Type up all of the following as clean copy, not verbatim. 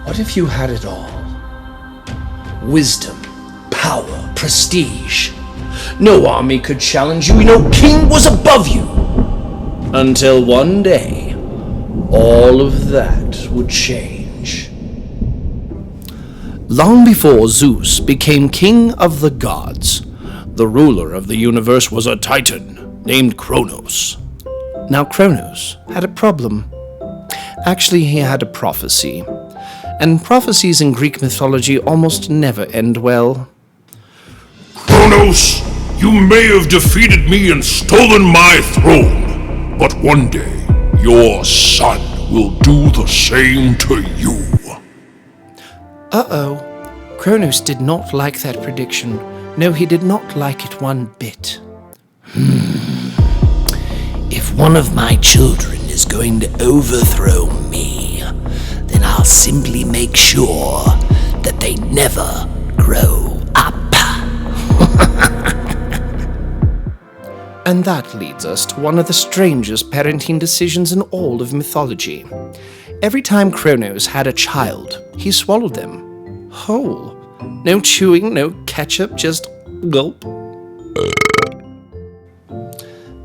What if you had it all? Wisdom, power, prestige. No army could challenge you, no king was above you. Until one day, all of that would change. Long before Zeus became king of the gods, the ruler of the universe was a titan named Cronos. Now Cronos had a problem. Actually, he had a prophecy. And prophecies in Greek mythology almost never end well. Cronos, you may have defeated me and stolen my throne, but one day your son will do the same to you. Uh-oh. Cronos did not like that prediction. No, he did not like it one bit. If one of my children is going to overthrow me, then I'll simply make sure that they never grow up. And that leads us to one of the strangest parenting decisions in all of mythology. Every time Cronos had a child, he swallowed them whole. No chewing, no ketchup, just gulp.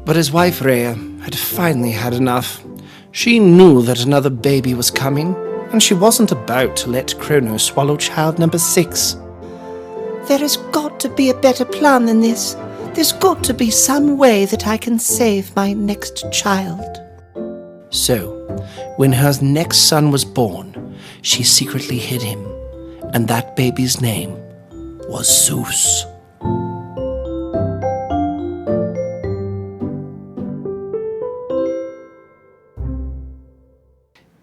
But his wife Rhea had finally had enough. She knew that another baby was coming, and she wasn't about to let Cronos swallow child number 6. There has got to be a better plan than this. There's got to be some way that I can save my next child. So, when her next son was born, she secretly hid him, and that baby's name was Zeus.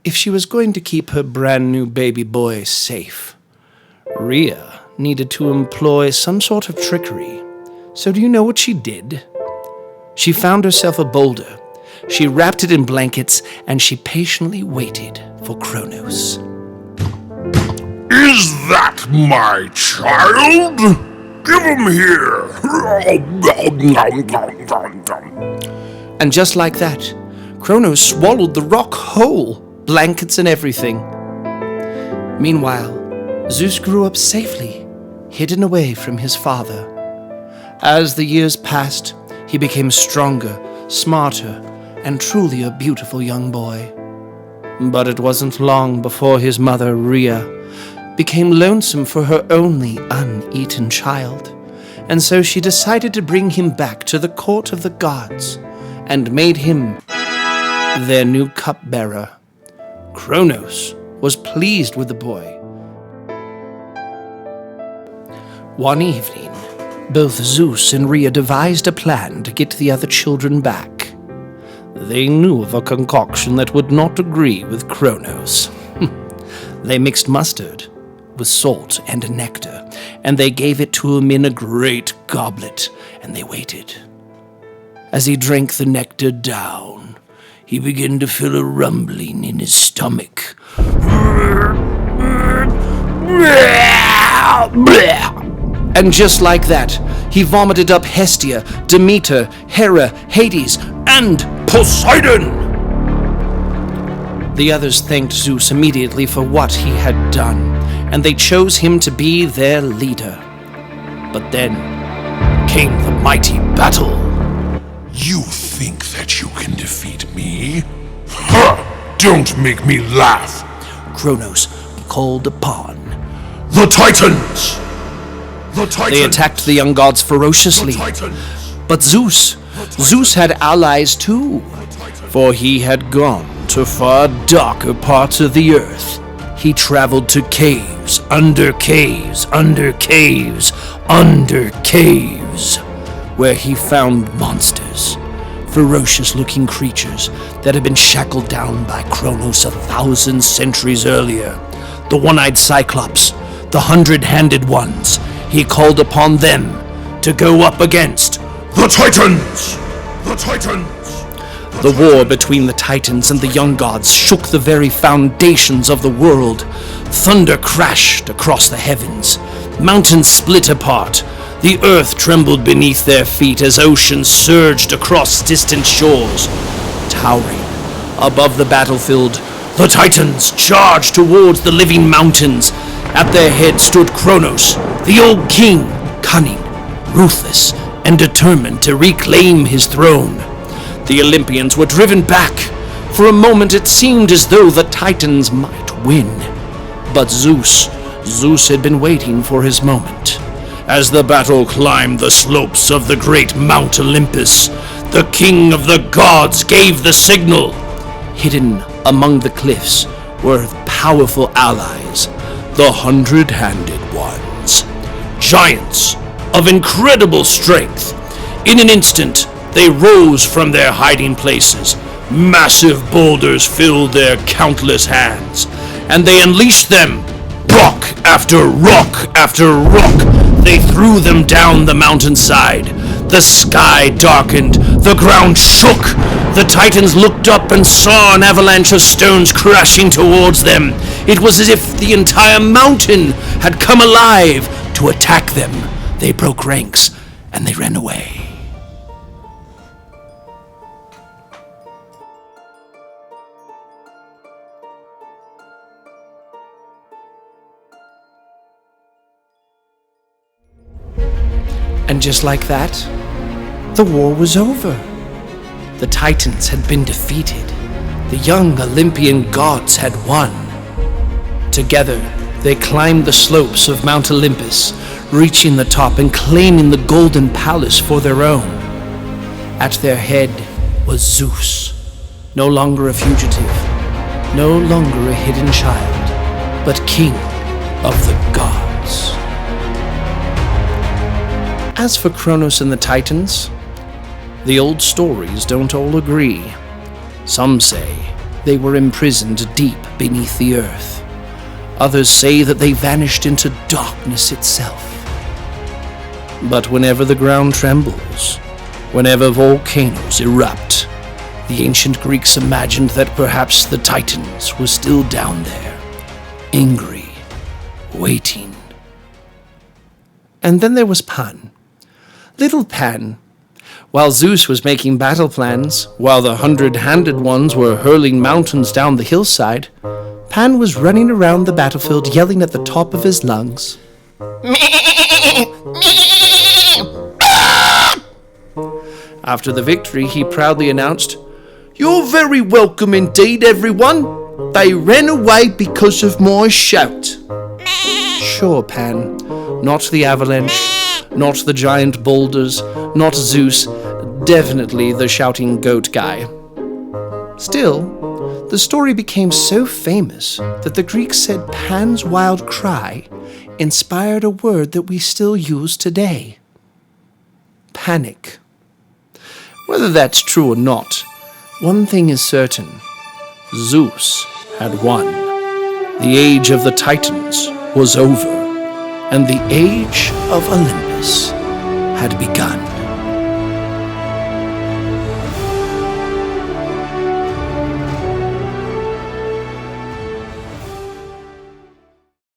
If she was going to keep her brand new baby boy safe, Rhea needed to employ some sort of trickery. So do you know what she did? She found herself a boulder. She wrapped it in blankets, and she patiently waited for Cronos. Is that my child? Give him here. And just like that, Cronos swallowed the rock whole, blankets and everything. Meanwhile, Zeus grew up safely, hidden away from his father. As the years passed, he became stronger, smarter, and truly a beautiful young boy. But it wasn't long before his mother, Rhea, became lonesome for her only uneaten child, and so she decided to bring him back to the court of the gods, and made him their new cupbearer. Cronos was pleased with the boy. One evening, both Zeus and Rhea devised a plan to get the other children back. They knew of a concoction that would not agree with Cronos. They mixed mustard with salt and nectar, and they gave it to him in a great goblet, and they waited. As he drank the nectar down, he began to feel a rumbling in his stomach. And just like that, he vomited up Hestia, Demeter, Hera, Hades, and Poseidon! The others thanked Zeus immediately for what he had done, and they chose him to be their leader. But then came the mighty battle. You think that you can defeat me? Ha! Don't make me laugh! Cronos called upon The Titans! The Titans! They attacked the young gods ferociously. The Titans! But Zeus had allies too, for he had gone to far darker parts of the earth. He traveled to caves, under caves, under caves, under caves, where he found monsters, ferocious-looking creatures that had been shackled down by Cronos 1,000 centuries earlier. The one-eyed Cyclopes, the Hundred-Handed Ones. He called upon them to go up against The Titans! The Titans! The war between the Titans and the young gods shook the very foundations of the world. Thunder crashed across the heavens. Mountains split apart. The earth trembled beneath their feet as oceans surged across distant shores. Towering above the battlefield, The Titans charged towards the living mountains. At their head stood Cronos, the old king, cunning, ruthless, and determined to reclaim his throne. The Olympians were driven back. For a moment it seemed as though the Titans might win. But Zeus had been waiting for his moment. As the battle climbed the slopes of the great Mount Olympus, the king of the gods gave the signal. Hidden among the cliffs were powerful allies, the Hundred-Handed Ones. Giants of incredible strength. In an instant, they rose from their hiding places. Massive boulders filled their countless hands, and they unleashed them. Rock after rock after rock, they threw them down the mountainside. The sky darkened, the ground shook. The Titans looked up and saw an avalanche of stones crashing towards them. It was as if the entire mountain had come alive to attack them. They broke ranks and they ran away. And just like that, the war was over. The Titans had been defeated. The young Olympian gods had won. Together, they climbed the slopes of Mount Olympus, reaching the top and claiming the golden palace for their own. At their head was Zeus, no longer a fugitive, no longer a hidden child, but king of the gods. As for Cronos and the Titans, the old stories don't all agree. Some say they were imprisoned deep beneath the earth. Others say that they vanished into darkness itself. But whenever the ground trembles, whenever volcanoes erupt, the ancient Greeks imagined that perhaps the Titans were still down there, angry, waiting. And then there was Pan. Little Pan. While Zeus was making battle plans, while the Hundred-Handed Ones were hurling mountains down the hillside, Pan was running around the battlefield yelling at the top of his lungs. After the victory, he proudly announced, "You're very welcome indeed, everyone. They ran away because of my shout." Sure, Pan. Not the avalanche, not the giant boulders, not Zeus, definitely the shouting goat guy. Still, the story became so famous that the Greeks said Pan's wild cry inspired a word that we still use today. Panic. Whether that's true or not, one thing is certain. Zeus had won. The age of the Titans was over, and the age of Olympus had begun.